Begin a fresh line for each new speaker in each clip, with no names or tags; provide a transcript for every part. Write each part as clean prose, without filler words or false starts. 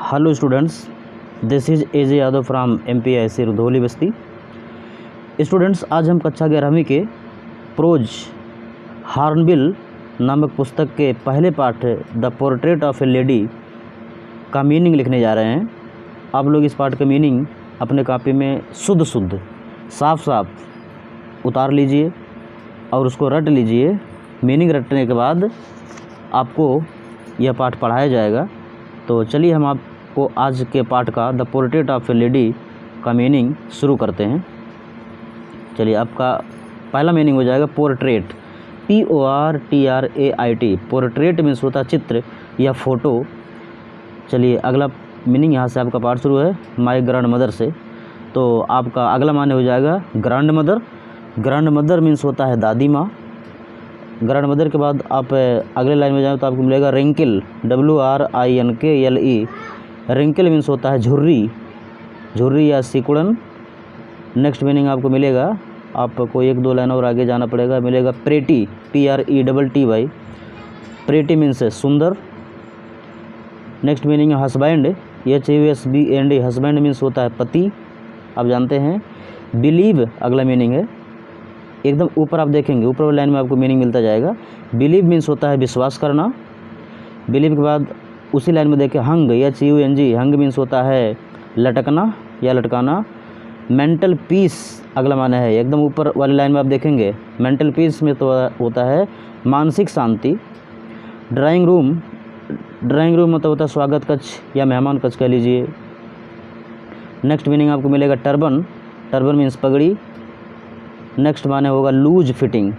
Hello students, this is AJ Yadav from MPIC Rudhauli Basti. Students, आज हम कक्षा 11वीं के प्रोज हॉर्नबिल नामक पुस्तक के पहले पाठ the portrait of A lady का मीनिंग लिखने जा रहे हैं। आप लोग इस पाठ का मीनिंग अपने कॉपी में शुद्ध साफ साफ उतार लीजिए और उसको रट लीजिए। मीनिंग रटने के बाद आपको यह पाठ पढ़ाया जाएगा। तो चलिए हम आपको आज के पाठ का the portrait of A lady का मीनिंग शुरू करते हैं। चलिए, आपका पहला मीनिंग हो जाएगा पोर्ट्रेट, PORTRAIT। पोर्ट्रेट मीन्स होता है चित्र या फ़ोटो। चलिए, अगला मीनिंग यहाँ से आपका पाठ शुरू है माय ग्रैंड मदर से। तो आपका अगला माने हो जाएगा grand mother. Grand mother means होता है दादी माँ। ग्रैंड मदर के बाद आप अगले लाइन में जाएँ तो आपको मिलेगा रिंकल, WRINKLE। रिंकल मीन्स होता है झुर्री या सिकुड़न। नेक्स्ट मीनिंग आपको मिलेगा, आपको एक दो लाइन और आगे जाना पड़ेगा, मिलेगा प्रेटी, PRETTY। प्रेटी मीन्स सुंदर। नेक्स्ट मीनिंग है हस्बैंड, HUSBAND। हस्बैंड मीन्स होता है पति, आप जानते हैं। बिलीव अगला मीनिंग है, एकदम ऊपर आप देखेंगे ऊपर वाली लाइन में आपको मीनिंग मिलता जाएगा। बिलीव मीन्स होता है विश्वास करना। बिलीव के बाद उसी लाइन में देखें हंग, HUNG। हंग मीन्स होता है लटकना या लटकाना। मेंटल पीस अगला माना है, एकदम ऊपर वाली लाइन में आप देखेंगे मेंटल पीस में तो होता है मानसिक शांति। ड्राइंग रूम मतलब होता है स्वागत कक्ष या मेहमान कक्ष कह लीजिए। नेक्स्ट मीनिंग आपको मिलेगा टर्बन मीन्स पगड़ी। नेक्स्ट माने होगा लूज फिटिंग,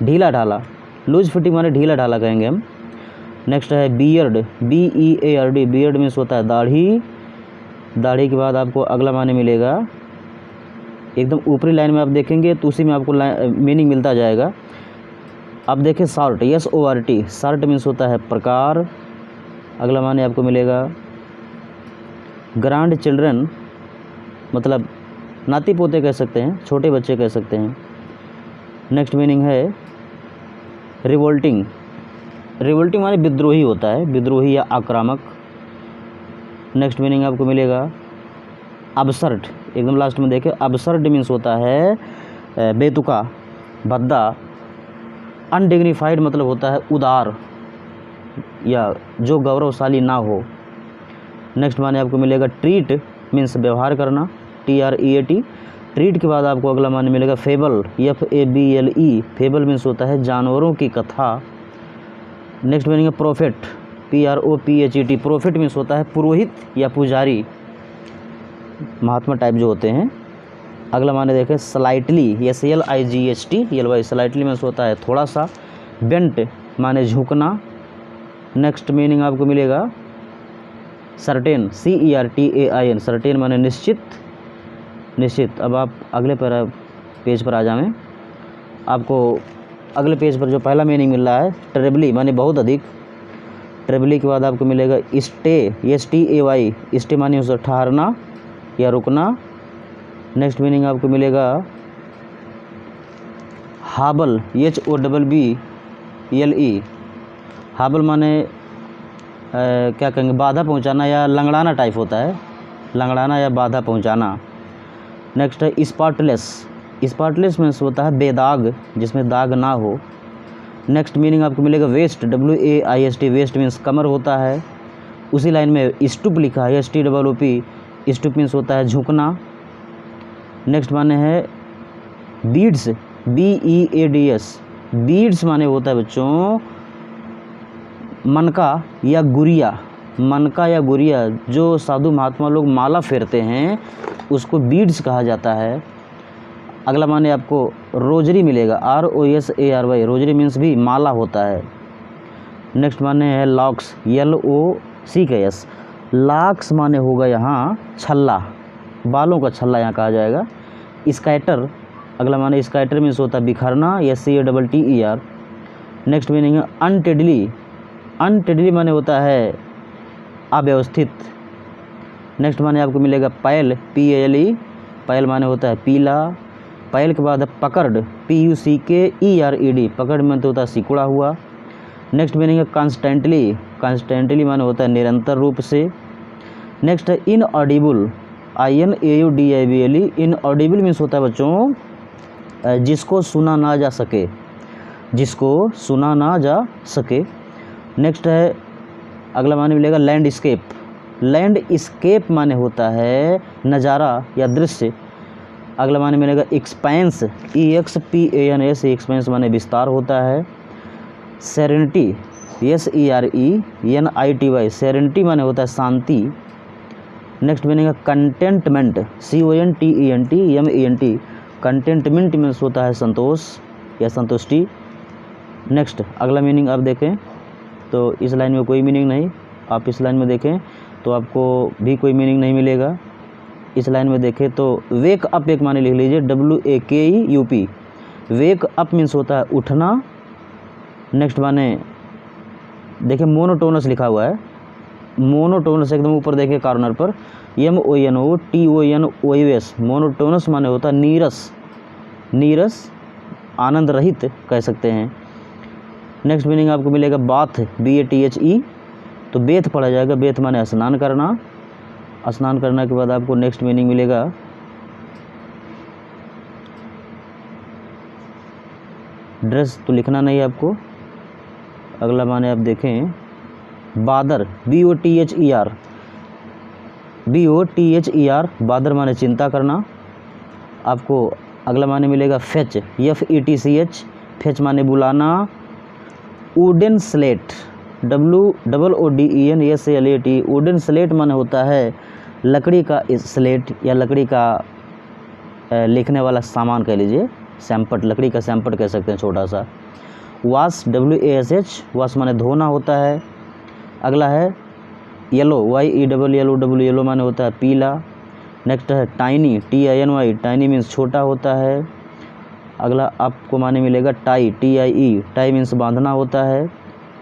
ढीला ढाला। लूज फिटिंग माने ढीला ढाला कहेंगे हम। नेक्स्ट है बियर्ड, BEARD। बियर्ड मीन्स होता है दाढ़ी के बाद आपको अगला माने मिलेगा, एकदम ऊपरी लाइन में आप देखेंगे तो उसी में आपको मीनिंग मिलता जाएगा। आप देखें शॉर्ट, SORT। शॉर्ट मीन्स होता है प्रकार। अगला माने आपको मिलेगा ग्रैंड चिल्ड्रन, मतलब नाती पोते कह सकते हैं, छोटे बच्चे कह सकते हैं। नेक्स्ट मीनिंग है रिवोल्टिंग माने विद्रोही होता है, विद्रोही या आक्रामक। नेक्स्ट मीनिंग आपको मिलेगा अबसर्ड, एकदम लास्ट में देखें अबसर्ड मीन्स होता है बेतुका, भद्दा। अनडिग्निफाइड मतलब होता है उदार या जो गौरवशाली ना हो। नेक्स्ट माने आपको मिलेगा ट्रीट मीन्स व्यवहार करना, TREAT। ट्रीट के बाद आपको अगला माने मिलेगा फेबल, FABLE। फेबल मीन्स होता है जानवरों की कथा। नेक्स्ट मीनिंग है प्रोफेट, PROPHET। प्रोफेट मीन्स होता है पुरोहित या पुजारी, महात्मा टाइप जो होते हैं। अगला माने देखें स्लाइटली, SLIGHT। स्लाइटली मीन्स होता है थोड़ा सा। बेंट माने झुकना। नेक्स्ट मीनिंग आपको मिलेगा सर्टेन, CERTAIN। सर्टेन माने निश्चित। अब आप अगले पेज पर आ जाएं। आपको अगले पेज पर जो पहला मीनिंग मिल रहा है ट्रेबली माने बहुत अधिक। ट्रेबली के बाद आपको मिलेगा स्टे, STAY। स्टे माने उसे ठहरना या रुकना। नेक्स्ट मीनिंग आपको मिलेगा हाबल, HOBBLE। हाबल माने क्या कहेंगे, बाधा पहुंचाना या लंगड़ाना टाइप होता है, लंगड़ाना या बाधा पहुंचाना। नेक्स्ट है स्पॉटलेस मीन्स होता है बेदाग, जिसमें दाग ना हो। नेक्स्ट मीनिंग आपको मिलेगा वेस्ट, WAIST। वेस्ट मीन्स कमर होता है। उसी लाइन में स्टूप लिखा है, STOOP। स्टूप मीन्स होता है झुकना। नेक्स्ट माने है बीड्स, BEADS। बीड्स माने होता है बच्चों मनका या गुड़िया। जो साधु महात्मा लोग माला फेरते हैं उसको बीड्स कहा जाता है। अगला माने आपको रोजरी मिलेगा, ROSARY। रोजरी मीन्स भी माला होता है। नेक्स्ट माने है लॉक्स, LOCKS। लॉक्स माने होगा यहाँ छल्ला, बालों का छल्ला यहाँ कहा जाएगा। स्कैटर अगला माने स्कैटर मीन्स होता है बिखरना, SCATTER। नेक्स्ट मीनिंग है अनटेडली माने होता है अव्यवस्थित। नेक्स्ट माने आपको मिलेगा पैल, PALE। पैल माने होता है पीला। पैल के बाद पकड़, PUCKERED। पकड़ में तो होता है सिकुड़ा हुआ। नेक्स्ट मीनिंग है कॉन्स्टेंटली माने होता है निरंतर रूप से। नेक्स्ट है इनऑडिबल, INAUDIBLE, इनऑडिबल मीन्स होता है बच्चों जिसको सुना ना जा सके, जिसको सुना ना जा सके। नेक्स्ट है अगला माने मिलेगा लैंडस्केप, लैंडस्केप माने होता है नज़ारा या दृश्य। अगला माने मिलेगा एक्सपेंस, EXPANS, एक्सपेंस माने विस्तार होता है। सेरेनिटी, SERENITY, सेरेनिटी माने होता है शांति। नेक्स्ट मीनिंग है कंटेंटमेंट, CONTENTMENT, कंटेंटमेंट मीन्स होता है संतोष या संतुष्टि। नेक्स्ट अगला मीनिंग आप देखें तो इस लाइन में कोई मीनिंग नहीं, आप इस लाइन में देखें तो आपको भी कोई मीनिंग नहीं मिलेगा। इस लाइन में देखें तो वेक अप एक माने लिख लीजिए, WAKEUP, वेक अप मीन्स होता है उठना। नेक्स्ट माने देखिए मोनोटोनस लिखा हुआ है, मोनोटोनस एकदम ऊपर देखिए कॉर्नर पर, MONOTONOUS, मोनोटोनस माने होता है नीरस, नीरस आनंद रहित कह सकते हैं। नेक्स्ट मीनिंग आपको मिलेगा बाथ, BATHE, तो बेथ पढ़ा जाएगा, बेथ माने स्नान करना। स्नान करने के बाद आपको नेक्स्ट मीनिंग मिलेगा ड्रेस, तो लिखना नहीं है आपको। अगला माने आप देखें बादर, BOTHER, बादर माने चिंता करना। आपको अगला माने मिलेगा फेच, FETCH, फेच माने बुलाना। Wooden slate, WOODEN wooden slate माने होता है लकड़ी का स्लेट या लकड़ी का लिखने वाला सामान कह लीजिए, सैम्पट, लकड़ी का सैम्पट कह सकते हैं छोटा सा। वाश, WASH, वाश माने धोना होता है। अगला है येलो, YELLOW, येलो माने होता है पीला। नेक्स्ट है टाइनी, TINY, टाइनी मीन्स छोटा होता है। अगला आपको माने मिलेगा टाई, TIE, टाई मीन्स बांधना होता है।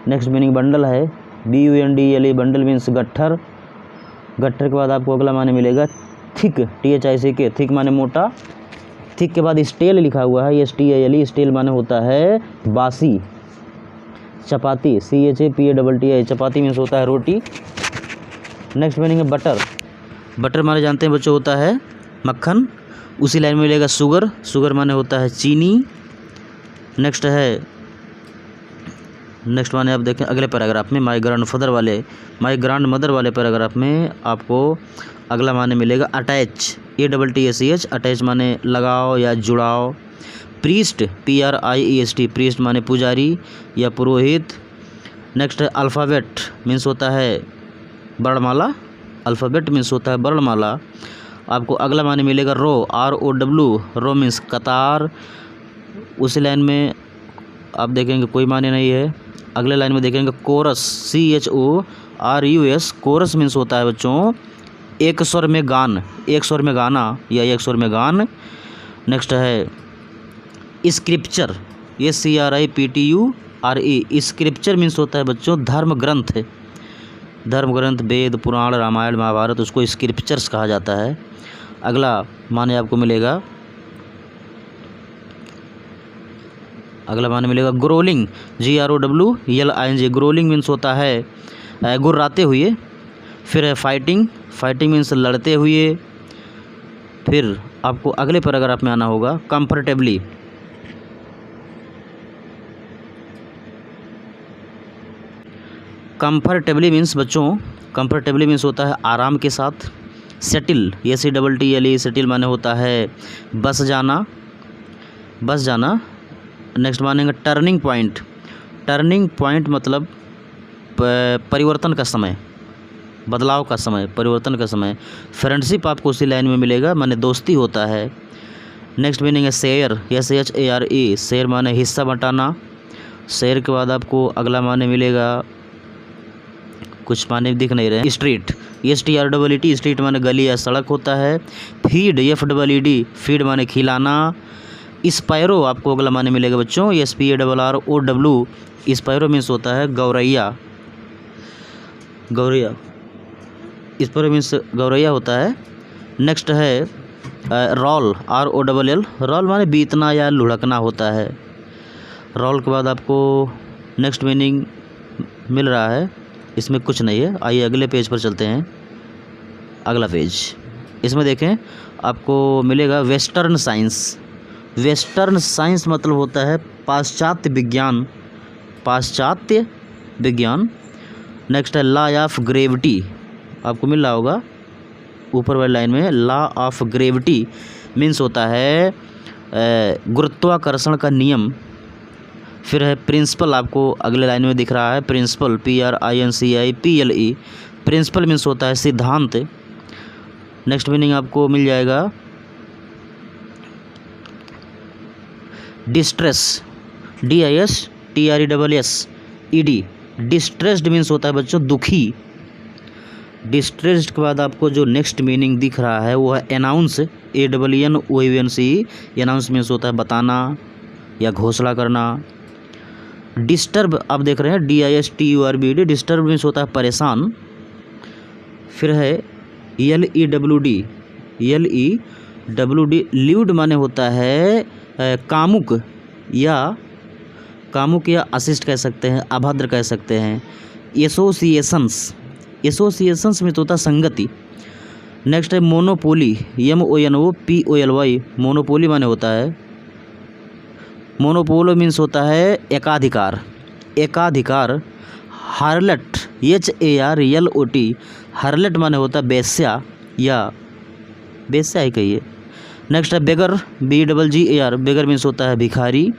नेक्स्ट मीनिंग बंडल है, BUNDLE, बंडल मीन्स गट्ठर। गट्ठर के बाद आपको अगला माने मिलेगा थिक, THICK, थिक माने मोटा। थिक के बाद स्टेल लिखा हुआ है, STALE, स्टेल माने होता है बासी। चपाती, CHAPATTI, चपाती मीन्स होता है रोटी। नेक्स्ट मीनिंग है बटर, बटर माने जानते हैं बच्चों होता है मक्खन। उसी लाइन में मिलेगा शुगर, शुगर माने होता है चीनी। नेक्स्ट माने आप देखें अगले पैराग्राफ में माय ग्रैंड मदर वाले पैराग्राफ में आपको अगला माने मिलेगा अटैच, ATTACH, अटैच माने लगाओ या जुड़ाओ। प्रीस्ट, PRIEST, प्रीस्ट माने पुजारी या पुरोहित। नेक्स्ट है अल्फ़ाबेट, मीन्स होता है वर्णमाला, अल्फ़ाबेट मीन्स होता है वर्णमाला। आपको अगला माने मिलेगा रो, ROW, रो मीन्स कतार। उसी लाइन में आप देखेंगे कोई माने नहीं है। अगले लाइन में देखेंगे कोरस, CHORUS, कोरस मीन्स होता है बच्चों एक स्वर में गान, एक स्वर में गाना या एक स्वर में गान। नेक्स्ट है स्क्रिप्चर, SCRIPTURE, स्क्रिप्चर मीन्स होता है बच्चों धर्म ग्रंथ, धर्म ग्रंथ वेद पुराण रामायण महाभारत, उसको स्क्रिप्चर्स कहा जाता है। अगला माने आपको मिलेगा ग्रोलिंग, GROWLING, ग्रोलिंग मीन्स होता है गुर्राते हुए। फिर है फाइटिंग, फाइटिंग मीन्स लड़ते हुए। फिर आपको अगले पैराग्राफ में आना होगा कंफर्टेबली, कंफर्टेबली मीन्स बच्चों, कंफर्टेबली मीन्स होता है आराम के साथ। सेटिल, SETTLE, सेटिल माने होता है बस जाना, बस जाना। नेक्स्ट मानेंगे टर्निंग पॉइंट, टर्निंग पॉइंट मतलब परिवर्तन का समय, बदलाव का समय, परिवर्तन का समय। फ्रेंडशिप आपको उसी लाइन में मिलेगा, माने दोस्ती होता है। नेक्स्ट मीनिंग है शेयर, SHARE, शेयर माने हिस्सा बंटाना। शेयर के बाद आपको अगला माने मिलेगा, कुछ माने दिख नहीं रहे, स्ट्रीट, STREET, स्ट्रीट माने गली या सड़क होता है। फीड, FEED, फीड माने खिलाना। स्पैरो आपको अगला माने मिलेगा बच्चों, SPARROW, स्पैरो मीन्स होता है गौरैया, गौरैया, स्पैरो मीन्स गौरैया होता है। नेक्स्ट है रोल, ROLL, रोल माने बीतना या लुढ़कना होता है। रोल के बाद आपको नेक्स्ट मीनिंग मिल रहा है, इसमें कुछ नहीं है। आइए अगले पेज पर चलते हैं। अगला पेज, इसमें देखें आपको मिलेगा वेस्टर्न साइंस। वेस्टर्न साइंस मतलब होता है पाश्चात्य विज्ञान, पाश्चात्य विज्ञान। नेक्स्ट है लॉ ऑफ ग्रेविटी, आपको मिल रहा होगा ऊपर वाली लाइन में। लॉ ऑफ ग्रेविटी मीन्स होता है गुरुत्वाकर्षण का नियम। फिर है प्रिंसिपल, आपको अगले लाइन में दिख रहा है प्रिंसिपल, PRINCIPLE। प्रिंसिपल मीन्स होता है सिद्धांत। नेक्स्ट मीनिंग आपको मिल जाएगा डिस्ट्रेस, DISTRESSED। डिस्ट्रेस्ड मीन्स होता है बच्चों दुखी। डिस्ट्रेस्ड के बाद आपको जो नेक्स्ट मीनिंग दिख रहा है वो है अनाउंस, ANNOUNCE। अनाउंस मीन्स होता है बताना या घोषणा करना। डिस्टर्ब आप देख रहे हैं DISTURBD। डिस्टर्ब मीन्स होता है परेशान। फिर है LEWD, ल्यूड माने होता है कामुक या अशिष्ट कह सकते हैं, अभद्र कह सकते हैं। एसोसिएशंस में तो होता है संगति। नेक्स्ट है मोनोपोली, MONOPOLY। मोनोपोली माने होता है, मोनोपोलो मीन्स होता है एकाधिकार, एकाधिकार। हार्लट, HARLOT। हार्लट माने होता है बेस्या या बेस्या ही कहिए। नेक्स्ट है बेगर, BEGGAR। बेगर मीन्स होता है भिखारी।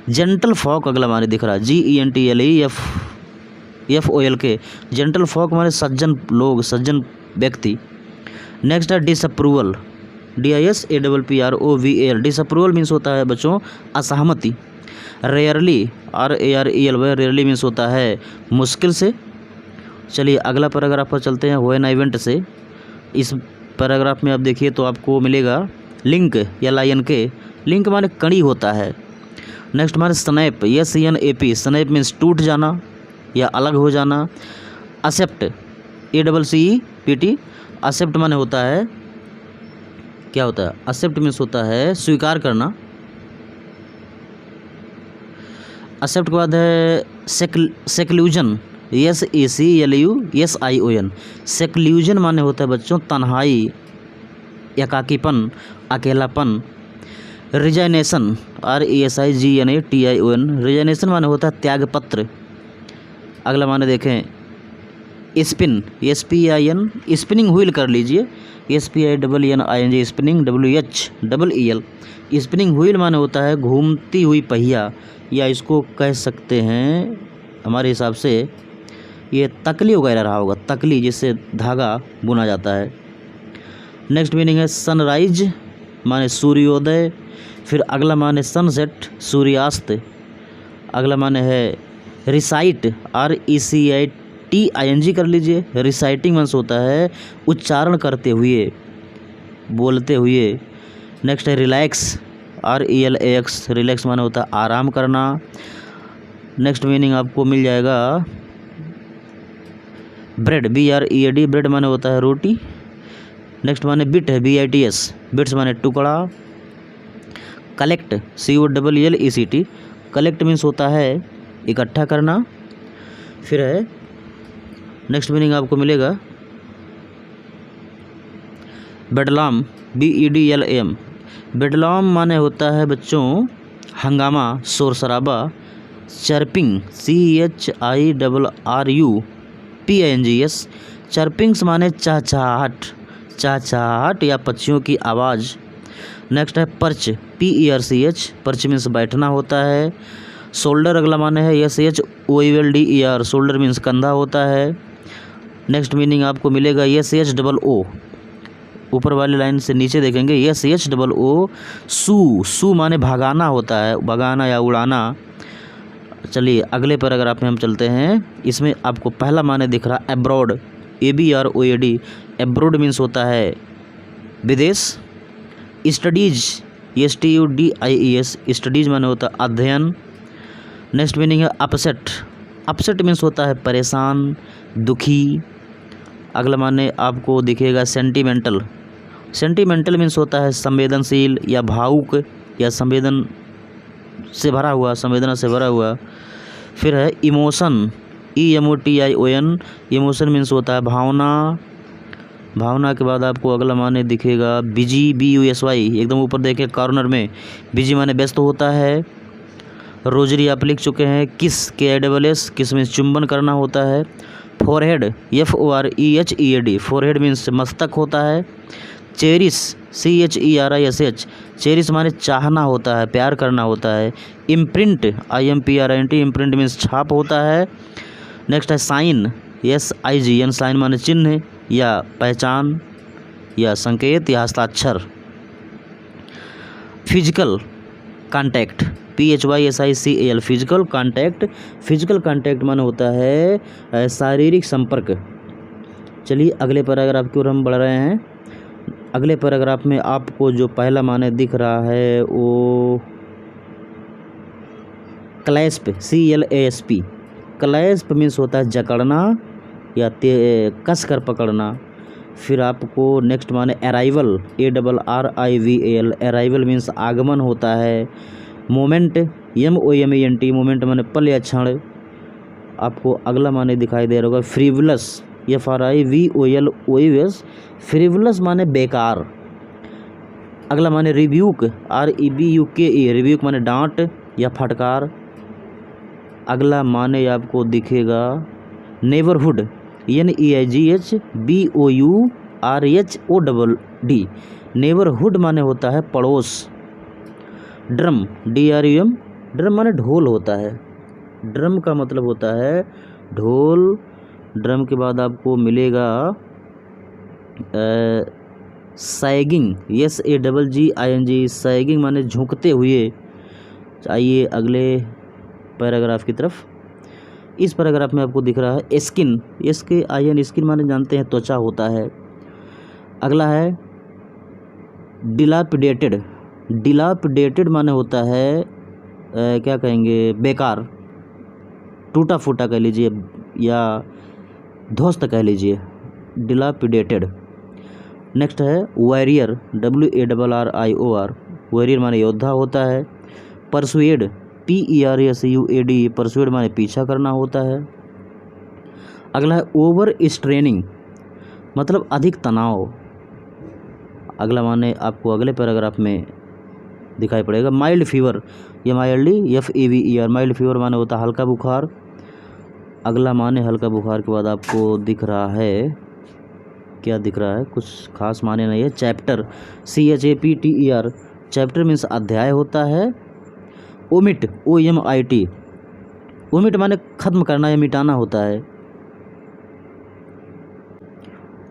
जेंटल फॉक अगला माने दिख रहा है, GENTLEFOLK। जेंटल फॉक माने सज्जन लोग, सज्जन व्यक्ति। नेक्स्ट है डिसअप्रूवल, DISAPPROVAL। डिसअप्रूवल मीन्स होता है बच्चों असहमति। Rarely, RARELY। रेयरली मीन्स होता है मुश्किल से। चलिए अगला पैराग्राफ पर चलते हैं, व्हेन आई वेंट से। इस पैराग्राफ में आप देखिए तो आपको मिलेगा लिंक या लायन के। लिंक माने कड़ी होता है। नेक्स्ट माने स्नैप, SNAP। स्नैप मीन्स टूट जाना या अलग हो जाना। Accept, ACCEPT। एक्सेप्ट माने होता है क्या होता है, एक्सेप्ट मीन्स होता है स्वीकार करना। एक्सेप्ट के बाद है सेक्लूजन, SECLUSION। सेक्लूजन माने होता है बच्चों तन्हाई, एकाकीपन, अकेलापन। Resignation, RESIGNATION। रिजाइनेशन माने होता है त्यागपत्र। अगला माने देखें स्पिन, SPIN। स्पिनिंग व्हील कर लीजिए, SPINNING। Spinning, WHEEL। Spinning wheel माने होता है घूमती हुई पहिया, या इसको कह सकते हैं हमारे हिसाब से ये तकली वगैरह रहा होगा, तकली जिससे धागा बुना जाता है। नेक्स्ट मीनिंग है सनराइज माने सूर्योदय। फिर अगला माने सनसेट, सूर्यास्त। अगला माने है रिसाइट, RECITING कर लीजिए। रिसाइटिंग मीन्स होता है उच्चारण करते हुए, बोलते हुए। नेक्स्ट है रिलैक्स, RELAX। रिलैक्स माने होता है आराम करना। नेक्स्ट मीनिंग आपको मिल जाएगा ब्रेड, BREAD। ब्रेड माने होता है रोटी। नेक्स्ट माने बिट है, BITS। बिट्स माने टुकड़ा। Collect, COLLECT। कलेक्ट मीन्स होता है इकट्ठा करना। फिर है नेक्स्ट मीनिंग आपको मिलेगा बेडलाम, BEDLAM। बेडलाम माने होता है बच्चों हंगामा, शोर शराबा। Chirping, CHIRRUPINGS। चर्पिंग्स माने चहचहाहट, चहचहाहट या पक्षियों की आवाज़। नेक्स्ट है पर्च, PERCH। पर्च मीन्स बैठना होता है। शोल्डर अगला माने है SHOLDER। शोल्डर मीन्स कंधा होता है। नेक्स्ट मीनिंग आपको मिलेगा SHOO। ऊपर वाली लाइन से नीचे देखेंगे SHOO। सू माने भगाना होता है, भगाना या उड़ाना। चलिए अगले पैराग्राफ में हम चलते हैं। इसमें आपको पहला माने दिख रहा है एब्रॉड, ABROAD। एब्रॉड मीन्स होता है विदेश। Studies, STUDIES। स्टडीज माने होता है अध्ययन। नेक्स्ट मीनिंग है अपसेट। अपसेट मीन्स होता है परेशान, दुखी। अगला माने आपको दिखेगा सेंटिमेंटल। सेंटिमेंटल मीन्स होता है संवेदनशील या भावुक या संवेदना से भरा हुआ। फिर है इमोशन, EMOTION। इमोशन मीन्स होता है भावना। भावना के बाद आपको अगला माने दिखेगा बिजी, BUSY, एकदम ऊपर देखें कॉर्नर में। बिजी माने व्यस्त होता है। रोजरी आप लिख चुके हैं। किस, KISS, किस में चुंबन करना होता है। फोरहेड, FOREHEAD, फोरहेड मीन्स मस्तक होता है। चेरिस, CHERISH, चेरिस माने चाहना होता है, प्यार करना होता है। इम्प्रिंट, IMPRINT, इम्प्रिंट मीन्स छाप होता है। नेक्स्ट है साइन, SIGN, साइन माने चिन्ह या पहचान या संकेत या हस्ताक्षर। Physical contact, PHYSICAL, physical contact, physical contact माने होता है शारीरिक संपर्क। चलिए अगले पैराग्राफ की ओर हम बढ़ रहे हैं। अगले पैराग्राफ में आपको जो पहला माने दिख रहा है वो क्लैस्प, CLASP, क्लैस्प मीन्स होता है जकड़ना या कस कर पकड़ना। फिर आपको नेक्स्ट माने अराइवल, ARRIVAL, अराइवल मीन्स आगमन होता है। मोमेंट, MOMENT, मोमेंट माने पल या क्षण। आपको अगला माने दिखाई दे रहा होगा फ्रीवलस, FRIVOLOUS, फ्रीवलस माने बेकार। अगला माने रिब्यूक, REBUKE, रिब्यूक माने डांट या फटकार। अगला माने आपको दिखेगा नेबरहुड, NEIGHBOURHOOD, नेबरहुड माने होता है पड़ोस। ड्रम, DRUM, ड्रम माने ढोल होता है। ड्रम का मतलब होता है ढोल। ड्रम के बाद आपको मिलेगा सैगिंग, SAGGING, सैगिंग माने झुकते हुए। आइए अगले पैराग्राफ की तरफ। इस पैराग्राफ में आपको दिख रहा है स्किन, SKIN, स्किन माने जानते हैं त्वचा होता है। अगला है डिलापिडेटेड, डिलापिडेटेड माने होता है क्या कहेंगे, बेकार, टूटा फूटा कह लीजिए या ध्वस्त कह लीजिए, डिलापिडेटेड। नेक्स्ट है वॉरियर, WARRIOR, वॉरियर माने योद्धा होता है। परसुएड, PERSUAD, परसुएड माने पीछा करना होता है। अगला है ओवर स्ट्रेनिंग, मतलब अधिक तनाव। अगला माने आपको अगले पैराग्राफ में दिखाई पड़ेगा माइल्ड फीवर, या माइल्डली, FEVER, माइल्ड फीवर माने होता है हल्का बुखार। अगला माने हल्का बुखार के बाद आपको दिख रहा है, क्या दिख रहा है, कुछ खास माने नहीं है। चैप्टर, CHAPTER, चैप्टर मीन्स अध्याय होता है। ओमिट, OMIT, ओमिट माने खत्म करना या मिटाना होता है।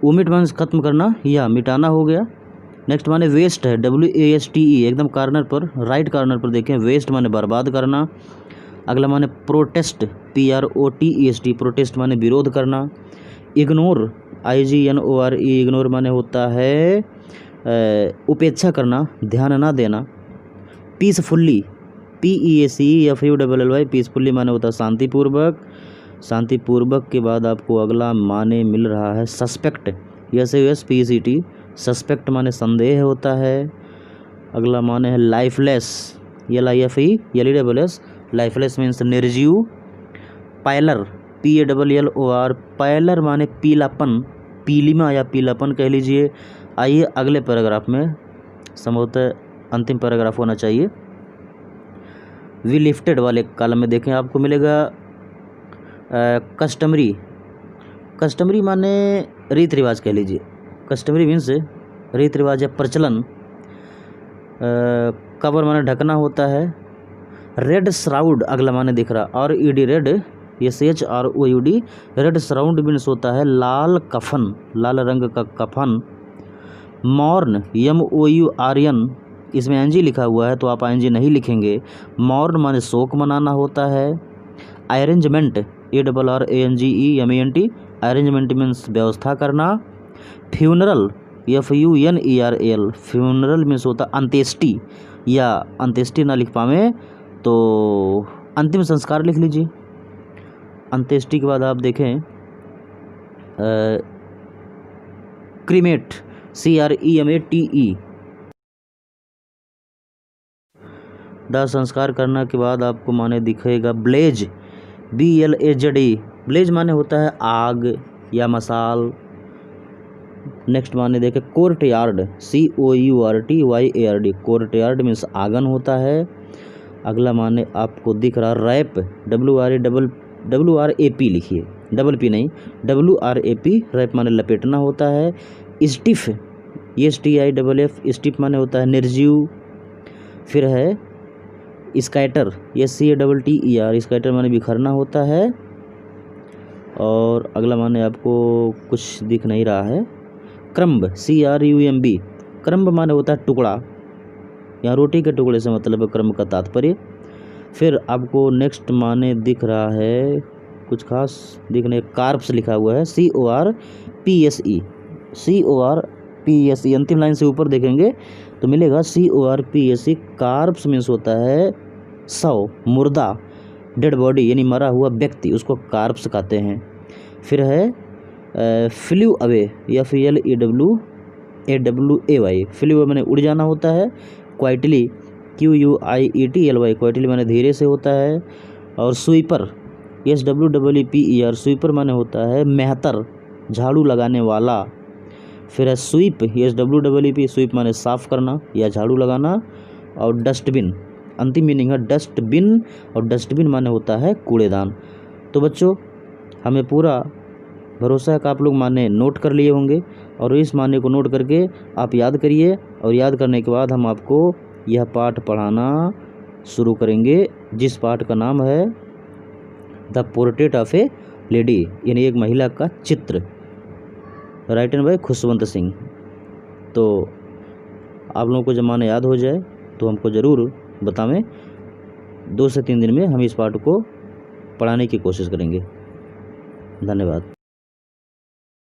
ओमिट माने खत्म करना या मिटाना हो गया। नेक्स्ट माने वेस्ट है, WASTE, एकदम कॉर्नर पर, राइट कॉर्नर पर देखें, वेस्ट माने बर्बाद करना। अगला माने प्रोटेस्ट, PROTEST, प्रोटेस्ट माने विरोध करना। इग्नोर, IGNORE, इग्नोर माने होता है उपेक्षा करना, ध्यान ना देना। पीसफुल्ली, PEACEFULLY, पीसफुल्ली माने होता है शांतिपूर्वक। शांतिपूर्वक के बाद आपको अगला माने मिल रहा है सस्पेक्ट, SUSPECT, सस्पेक्ट माने संदेह होता है। अगला माने है लाइफलेस, LIFELESS, लाइफलेस मीन्स निर्जीव। पैलर, PALLOR, पैलर माने पीलापन, पीलिमा या पीलापन कह लीजिए। आइए अगले पैराग्राफ में, संभवतः अंतिम पैराग्राफ होना चाहिए। वी लिफ्टेड वाले कॉलम में देखें, आपको मिलेगा कस्टमरी, कस्टमरी माने रीति रिवाज कह लीजिए। कस्टमरी मीन्स रीति रिवाज या प्रचलन। कवर माने ढकना होता है। रेड श्राउड अगला माने दिख रहा, RED, red, SHROUD, red shroud means होता है लाल कफन, लाल रंग का कफन। मॉर्न, MOURN, इसमें NG लिखा हुआ है तो आप ING नहीं लिखेंगे। मॉर्न माने शोक मनाना होता है। अरेंजमेंट, ARRANGEMENT, अरेंजमेंट मीन्स व्यवस्था करना। फ्यूनरल, FUNERAL, फ्यूनरल मीन्स होता अंत्येष्टि, या अंत्येष्टि ना लिख पावे तो अंतिम संस्कार लिख लीजिए। अंत्येष्टि के बाद आप देखें क्रीमेट, CREMATE, दाह संस्कार करने के बाद आपको माने दिखेगा ब्लेज, BLAZE, ब्लेज माने होता है आग या मसाल। नेक्स्ट माने देखें कोर्टयार्ड, COURTYARD, कोर्टयार्ड मीन्स आंगन होता है। अगला माने आपको दिख रहा रैप, WRAP लिखिए, डबल पी नहीं, WRAP, रैप माने लपेटना होता है। स्टिफ, STIFF, स्टिफ माने होता है निर्जीव। फिर है स्कैटर, SCATTER, स्कैटर माने बिखरना होता है। और अगला माने आपको कुछ दिख नहीं रहा है, क्रम्ब, CRUMB, क्रम्ब माने होता है टुकड़ा, यहाँ रोटी के टुकड़े से मतलब है क्रम्ब का तात्पर्य। फिर आपको नेक्स्ट माने दिख रहा है कुछ खास दिख नहीं, कार्प्स लिखा हुआ है, CORPSE, अंतिम लाइन से ऊपर देखेंगे तो मिलेगा CORPSE। कार्प्स मीन्स होता है शव, मुर्दा, डेड बॉडी यानी मरा हुआ व्यक्ति, उसको कार्प्स कहते हैं। फिर है फ्ल्यू अवे, FLEWAY, फ्ल्यू मैंने उड़ जाना होता है। क्वाइटली, QUIETLY, क्वाइटली माने धीरे से होता है। और स्वीपर, SWEEPER, स्वीपर माने होता है मेहतर, झाड़ू लगाने वाला। फिर है स्वीप, SWEEP, स्वीप माने साफ करना या झाड़ू लगाना। और डस्टबिन, अंतिम मीनिंग है डस्टबिन, और डस्टबिन माने होता है कूड़ेदान। तो बच्चों हमें पूरा भरोसा है कि आप लोग माने नोट कर लिए होंगे, और इस माने को नोट करके आप याद करिए, और याद करने के बाद हम आपको यह पाठ पढ़ाना शुरू करेंगे, जिस पाठ का नाम है the portrait of A lady, यानी एक महिला का चित्र, राइटन बाय खुशवंत सिंह। तो आप लोगों को जब माने याद हो जाए तो हमको ज़रूर बतावें, 2 से 3 दिन में हम इस पाठ को पढ़ाने की कोशिश करेंगे। धन्यवाद।